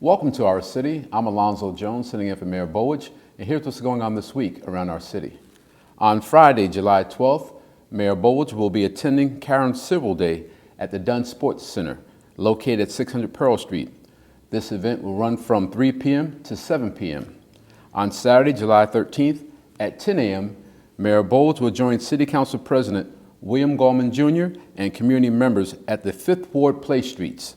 Welcome to our city. I'm Alonzo Jones, sitting in for Mayor Bollwage, and here's what's going on this week around our city. On Friday, July 12th, Mayor Bollwage will be attending Karen Civil Day at the Dunn Sports Center, located at 600 Pearl Street. This event will run from 3 p.m. to 7 p.m. On Saturday, July 13th, at 10 a.m., Mayor Bollwage will join City Council President William Gallman Jr. and community members at the 5th Ward Play Streets.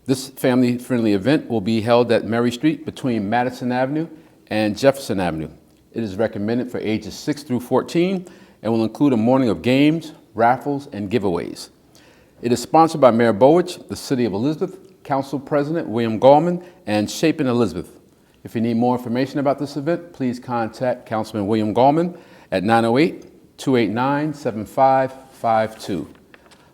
This family-friendly event will be held at Mary Street between Madison Avenue and Jefferson Avenue. It is recommended for ages 6 through 14 and will include a morning of games, raffles, and giveaways. It is sponsored by Mayor Bollwage, the City of Elizabeth, Council President William Gallman, and Shaping Elizabeth. If you need more information about this event, please contact Councilman William Gallman at 908-289-7552.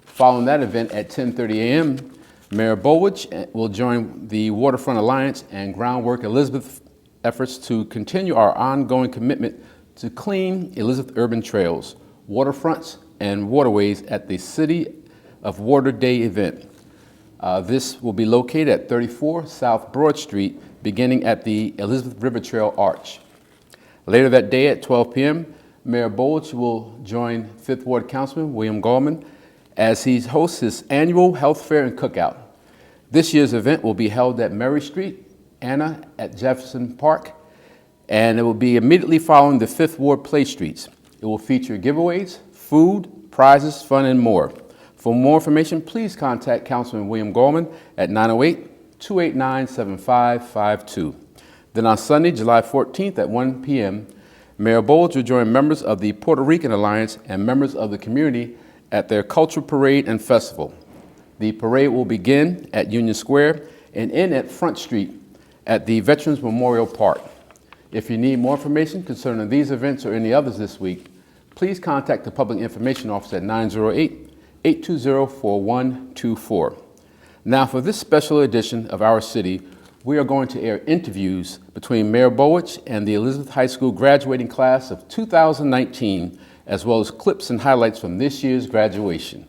Following that event at 10:30 a.m., Mayor Bollwage will join the Waterfront Alliance and Groundwork Elizabeth efforts to continue our ongoing commitment to clean Elizabeth urban trails, waterfronts, and waterways at the City of Water Day event. This will be located at 34 South Broad Street, beginning at the Elizabeth River Trail Arch. Later that day at 12 p.m., Mayor Bollwage will join 5th Ward Councilman William Gallman as he hosts his annual health fair and cookout. This year's event will be held at Mary Street, Anna at Jefferson Park, and it will be immediately following the 5th Ward Play Streets. It will feature giveaways, food, prizes, fun, and more. For more information, please contact Councilman William Gallman at 908-289-7552. Then on Sunday, July 14th at 1 p.m., Mayor Bollwage will join members of the Puerto Rican Alliance and members of the community at their cultural parade and festival. The parade will begin at Union Square and end at Front Street at the Veterans Memorial Park. If you need more information concerning these events or any others this week, please contact the Public Information Office at 908-820-4124. Now, for this special edition of Our City, we are going to air interviews between Mayor Bollwage and the Elizabeth High School graduating class of 2019, as well as clips and highlights from this year's graduation.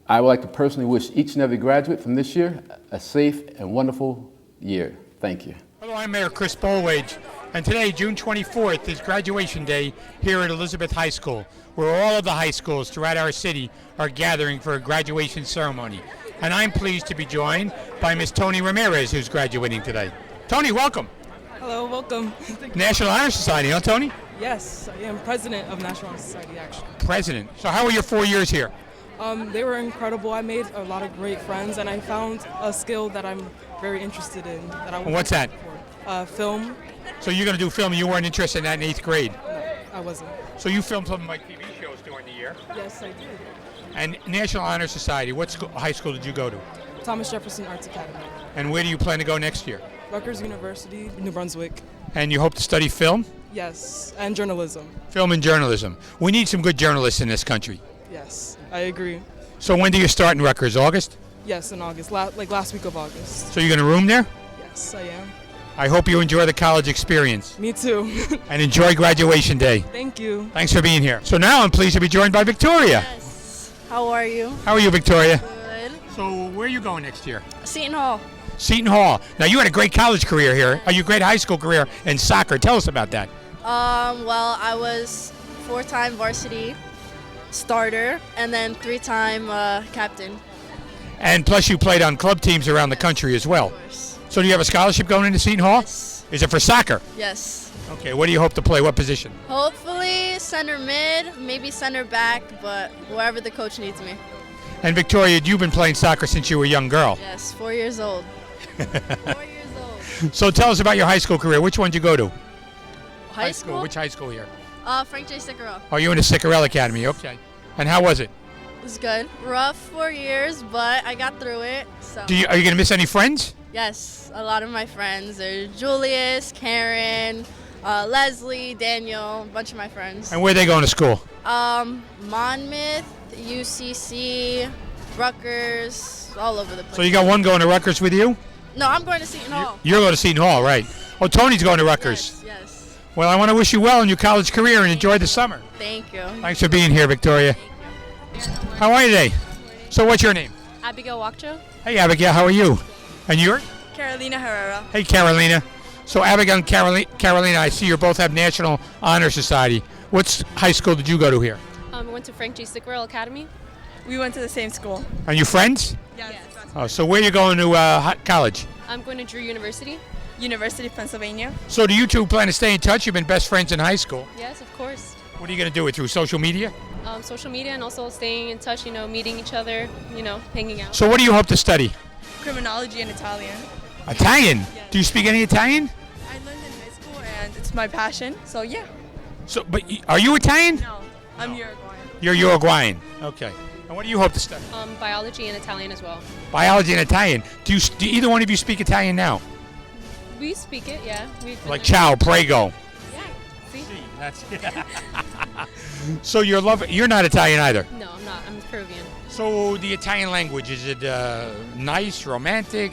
I would like to personally wish each and every graduate from this year a safe and wonderful year. Thank you. Hello, I'm Mayor Chris Bollwage, and today, June 24th, is graduation day here at Elizabeth High School, where all of the high schools throughout our city are gathering for a graduation ceremony. And I'm pleased to be joined by Miss Tony Ramirez, who's graduating today. Tony, welcome. Hello, welcome. National Honor Society, huh, Tony? Yes, I am president of National Honor Society, actually. President. So how were your 4 years here? They were incredible. I made a lot of great friends, and I found a skill that I'm very interested in. What's that? Film. So you're going to do film, and you weren't interested in that in 8th grade? No, I wasn't. So you filmed some of my TV shows during the year? Yes, I did. And National Honor Society, what high school did you go to? Thomas Jefferson Arts Academy. And where do you plan to go next year? Rutgers University, New Brunswick. And you hope to study film? Yes, and journalism. Film and journalism. We need some good journalists in this country. Yes, I agree. So when do you start in Rutgers? August? Yes, in August, like last week of August. So you're going to room there? Yes, I am. I hope you enjoy the college experience. Me too. And enjoy graduation day. Thank you. Thanks for being here. So now I'm pleased to be joined by Victoria. Yes. How are you? How are you, Victoria? Good. So where are you going next year? Seton Hall. Seton Hall. Now you had a great college career here. You great high school career in soccer. Tell us about that. Well, I was 4-time varsity starter and then 3-time captain. And plus you played on club teams around the country as well. Of course. So do you have a scholarship going into Seton Hall? Yes. Is it for soccer? Yes. Okay, what do you hope to play? What position? Hopefully center mid, maybe center back, but wherever the coach needs me. And Victoria, you've been playing soccer since you were a young girl. Yes, 4 years old. 4 years old. So tell us about your high school career. Which one did you go to? High school? Which high school here? Frank J. Sickerell. Oh, you went to Sickerell Academy. Okay. And how was it? It was good. Rough 4 years, but I got through it. So. Are you going to miss any friends? Yes, a lot of my friends. There's Julius, Karen, Leslie, Daniel, a bunch of my friends. And where are they going to school? Monmouth, UCC, Rutgers, all over the place. So you got one going to Rutgers with you? No, I'm going to Seton Hall. You're going to Seton Hall, right. Oh, Tony's going to Rutgers. Yes, yes. Well, I want to wish you well in your college career and enjoy the summer. Thank you. Thanks for being here, Victoria. Thank you. How are you today? So what's your name? Abigail Wakcho. Hey, Abigail, how are you? And you're? Carolina Herrera. Hey, Carolina. So Abigail and Carolina, I see you both have National Honor Society. What high school did you go to here? I went to Frank G. Sickwell Academy. We went to the same school. Are you friends? Yes. Oh, so where are you going to college? I'm going to Drew University. University of Pennsylvania. So do you two plan to stay in touch? You've been best friends in high school. Yes, of course. What are you going to do it through social media? Social media and also staying in touch, meeting each other, hanging out. So what do you hope to study? Criminology and Italian. Italian? Do you speak any Italian? I learned in high school and it's my passion, so yeah. So, but are you Italian? No, I'm Uruguayan. You're Uruguayan. Okay. And what do you hope to study? Biology and Italian as well. Biology and Italian. Do either one of you speak Italian now? We speak it, yeah. Like ciao, prego. Yeah. See? That's So you're not Italian either. No, I'm not. I'm Peruvian. So the Italian language, is it nice, romantic,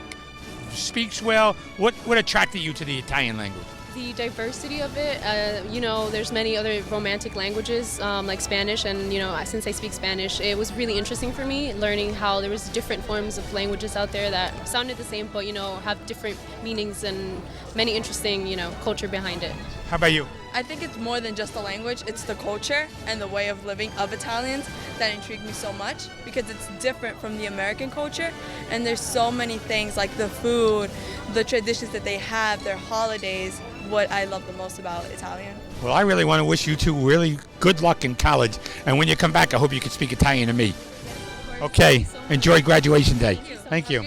speaks well? What attracted you to the Italian language? The diversity of it, there's many other romantic languages like Spanish, and since I speak Spanish, it was really interesting for me learning how there was different forms of languages out there that sounded the same, but have different meanings and many interesting, culture behind it. How about you? I think it's more than just the language, it's the culture and the way of living of Italians that intrigue me so much because it's different from the American culture, and there's so many things like the food, the traditions that they have, their holidays, what I love the most about Italian. Well, I really want to wish you two really good luck in college, and when you come back, I hope you can speak Italian to me. Okay, enjoy graduation day. Thank you.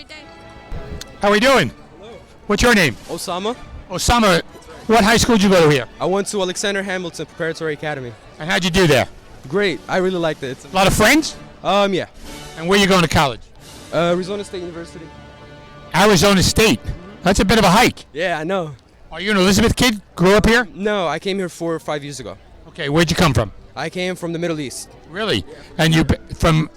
How are we doing? Hello. What's your name? Osama. Osama, what high school did you go to here? I went to Alexander Hamilton Preparatory Academy. And how'd you do there? Great. I really liked it. A lot of friends? Yeah. And where are you going to college? Arizona State University. Arizona State. That's a bit of a hike. Yeah, I know. Are you an Elizabeth kid? Grew up here? No, I came here 4 or 5 years ago. Okay, where'd you come from? I came from the Middle East. Really? And you from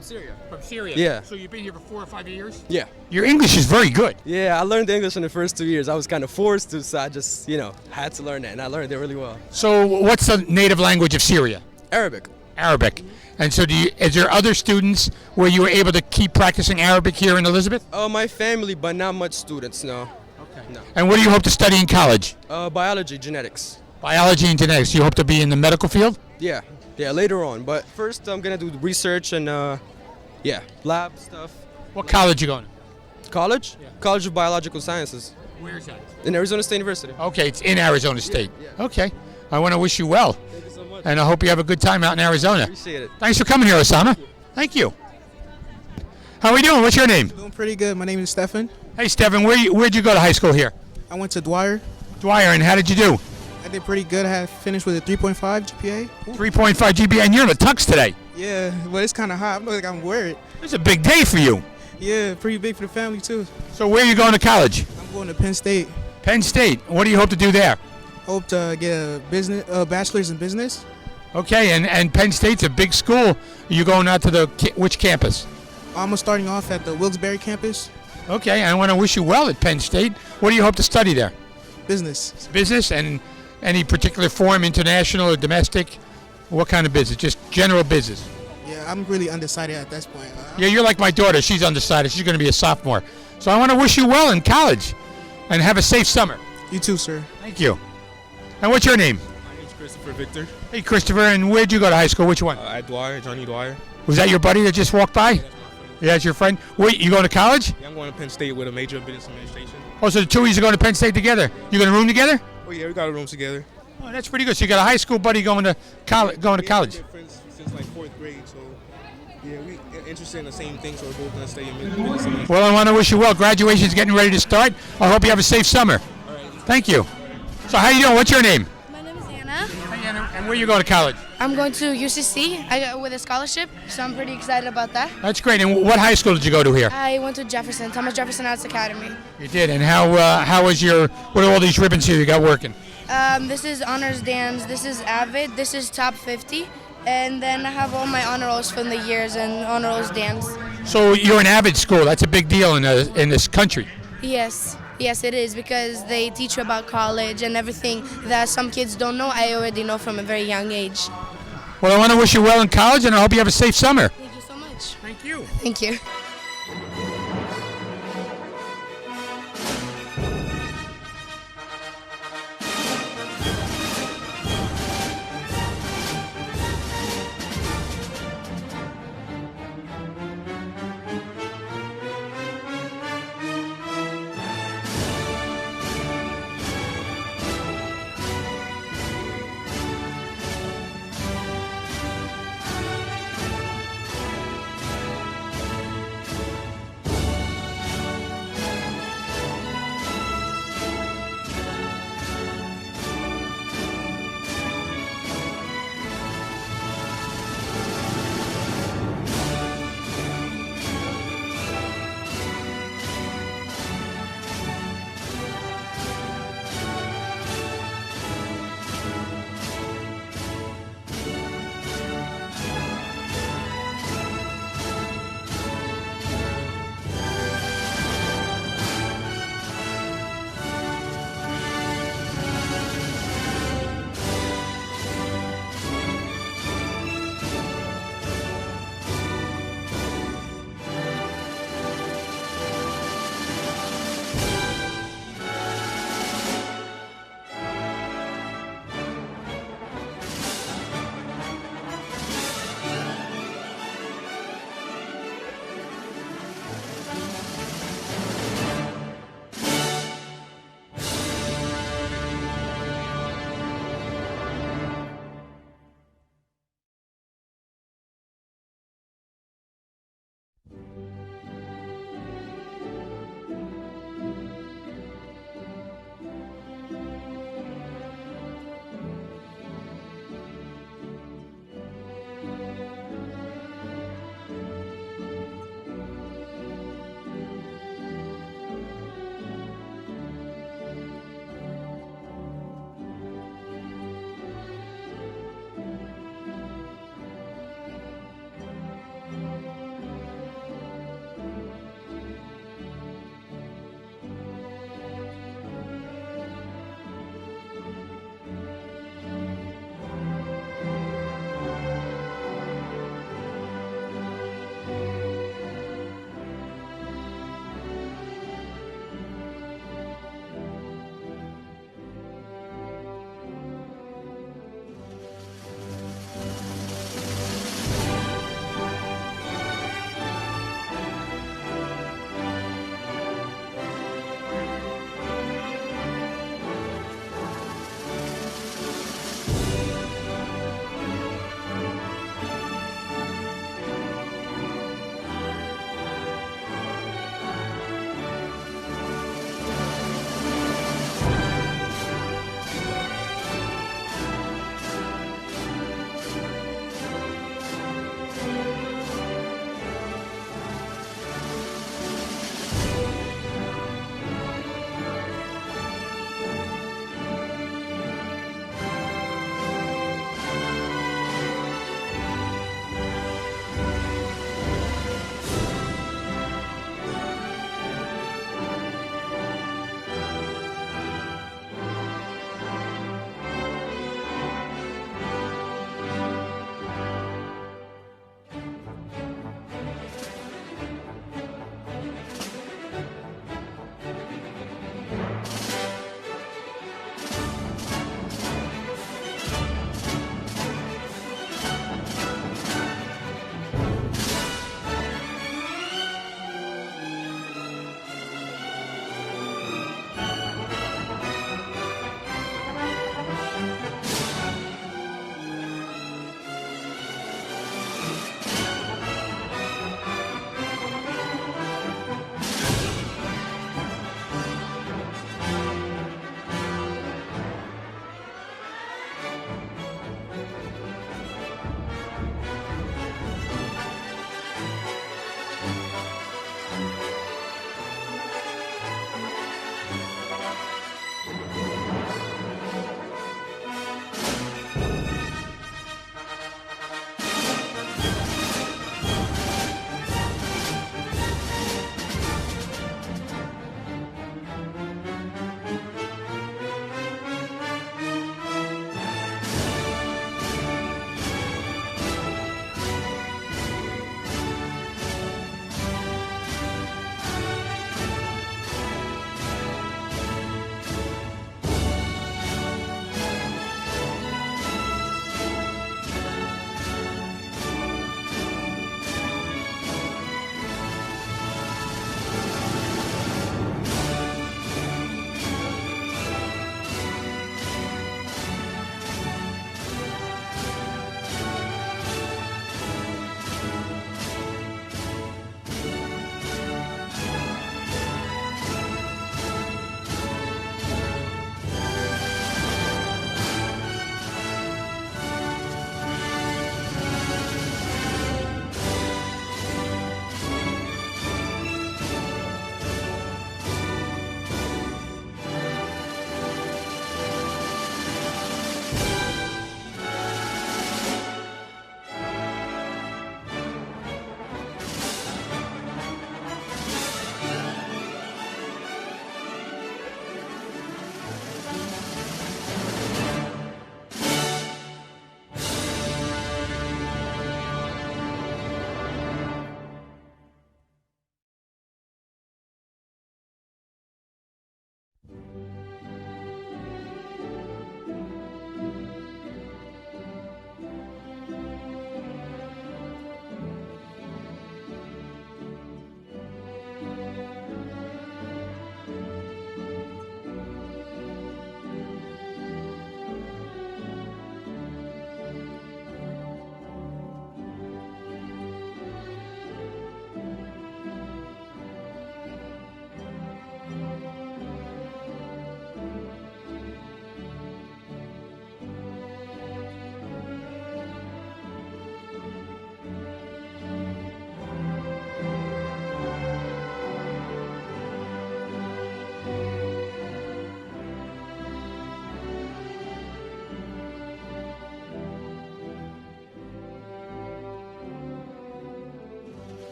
Syria. From Syria? Yeah. So you've been here for 4 or 5 years? Yeah. Your English is very good. Yeah, I learned English in the first 2 years. I was kind of forced to, so I just, had to learn it, and I learned it really well. So what's the native language of Syria? Arabic. Arabic. And so is there other students where you were able to keep practicing Arabic here in Elizabeth? Oh, my family, but not much students, no. Okay. No. And what do you hope to study in college? Biology, genetics. Biology and genetics. You hope to be in the medical field? Yeah, later on. But first I'm going to do research and, lab stuff. What college you going to? College? Yeah. College of Biological Sciences. Where's that? In Arizona State University. Okay, it's in Arizona State. Yeah. Okay. I want to wish you well. Thank you so much. And I hope you have a good time out in Arizona. Appreciate it. Thanks for coming here, Osama. Thank you. How are we doing? What's your name? Doing pretty good. My name is Stefan. Hey, Stephen, where'd you go to high school here? I went to Dwyer. Dwyer, and how did you do? I did pretty good. I finished with a 3.5 GPA. 3.5 GPA, and you're in the tux today. Yeah, but it's kind of hot. I'm like I'm worried. It's a big day for you. Yeah, pretty big for the family too. So where are you going to college? I'm going to Penn State. Penn State. What do you hope to do there? Hope to get a bachelor's in business. Okay, and Penn State's a big school. Are you going out to which campus? I'm starting off at the Wilkes-Barre campus. Okay, I want to wish you well at Penn State. What do you hope to study there? Business. Business, and any particular form, international or domestic? What kind of business? Just general business? Yeah, I'm really undecided at this point. Yeah, you're like my daughter. She's undecided. She's going to be a sophomore. So I want to wish you well in college and have a safe summer. You too, sir. Thank you. And what's your name? My name's Christopher Victor. Hey, Christopher, and where'd you go to high school? Which one? At Dwyer, Johnny Dwyer. Was that your buddy that just walked by? That's my friend. Yeah, that's your friend. Wait, you going to college? Yeah, I'm going to Penn State with a major in business administration. Oh, so the two of you are going to Penn State together. You going to room together? Oh yeah, we got a room together. Oh, that's pretty good. So you got a high school buddy going to college. We've been friends since like 4th grade, so yeah, we interested in the same thing, so we're both going to stay in business administration. Well, I want to wish you well. Graduation's getting ready to start. I hope you have a safe summer. All right. Thank you. So how you doing? What's your name? My name is Anna. Hey, Anna. And where you going to college? I'm going to UCC. I got with a scholarship, so I'm pretty excited about that. That's great. And what high school did you go to here? I went to Jefferson, Thomas Jefferson Arts Academy. You did. And how was what are all these ribbons here you got working? This is honors dance. This is Avid. This is top 50, and then I have all my honor rolls from the years and honor rolls dance. So you're an Avid school. That's a big deal in this country. Yes, it is, because they teach you about college and everything that some kids don't know. I already know from a very young age. Well, I want to wish you well in college, and I hope you have a safe summer. Thank you so much. Thank you. Thank you.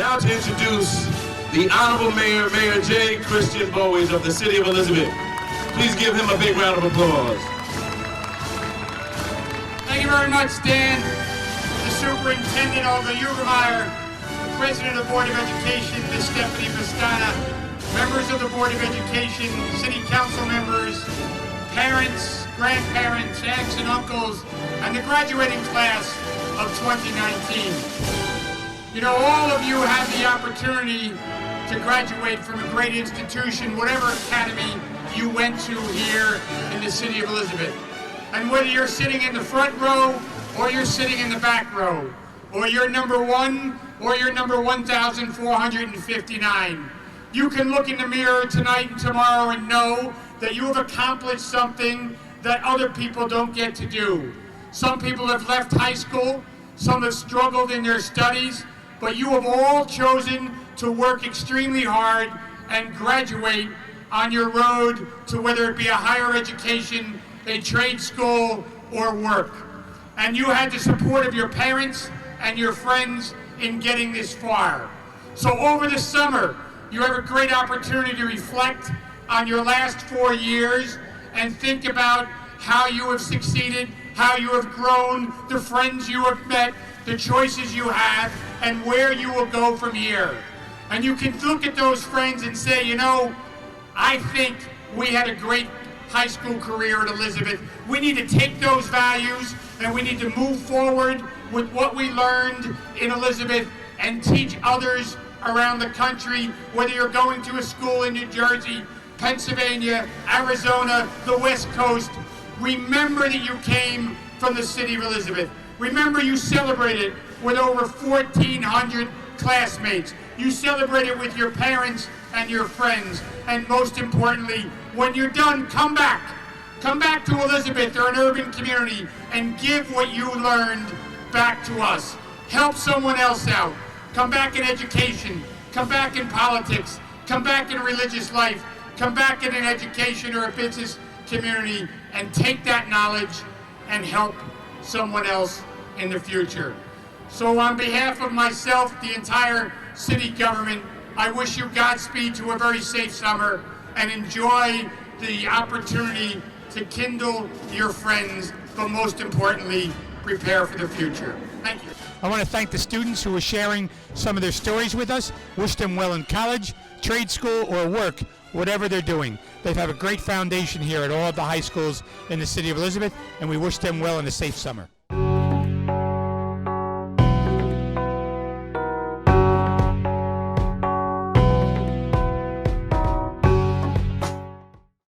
Now to introduce the Honorable Mayor, Mayor J. Christian Bollwage of the City of Elizabeth. Please give him a big round of applause. Thank you very much, Dan, the Superintendent Olga Ubermeyer, the President of the Board of Education, Ms. Stephanie Pastana, members of the Board of Education, City Council members, parents, grandparents, aunts and uncles, and the graduating class of 2019. You know, all of you have the opportunity to graduate from a great institution, whatever academy you went to here in the City of Elizabeth. And whether you're sitting in the front row, or you're sitting in the back row, or you're number 1, or you're number 1,459, you can look in the mirror tonight and tomorrow and know that you have accomplished something that other people don't get to do. Some people have left high school, some have struggled in their studies, but you have all chosen to work extremely hard and graduate on your road to whether it be a higher education, a trade school, or work. And you had the support of your parents and your friends in getting this far. So over the summer, you have a great opportunity to reflect on your last 4 years and think about how you have succeeded, how you have grown, the friends you have met, the choices you have, and where you will go from here. And you can look at those friends and say, you know, I think we had a great high school career at Elizabeth. We need to take those values and we need to move forward with what we learned in Elizabeth and teach others around the country, whether you're going to a school in New Jersey, Pennsylvania, Arizona, the West Coast. Remember that you came from the City of Elizabeth. Remember you celebrated with over 1,400 classmates. You celebrated with your parents and your friends. And most importantly, when you're done, come back. Come back to Elizabeth or an urban community and give what you learned back to us. Help someone else out. Come back in education. Come back in politics. Come back in religious life. Come back in an education or a business community and take that knowledge and help someone else in the future. So on behalf of myself, the entire city government, I wish you Godspeed to a very safe summer and enjoy the opportunity to kindle your friends, but most importantly, prepare for the future. Thank you. I want to thank the students who are sharing some of their stories with us. Wish them well in college, trade school, or work, whatever they're doing. They've had a great foundation here at all of the high schools in the City of Elizabeth, and we wish them well in a safe summer.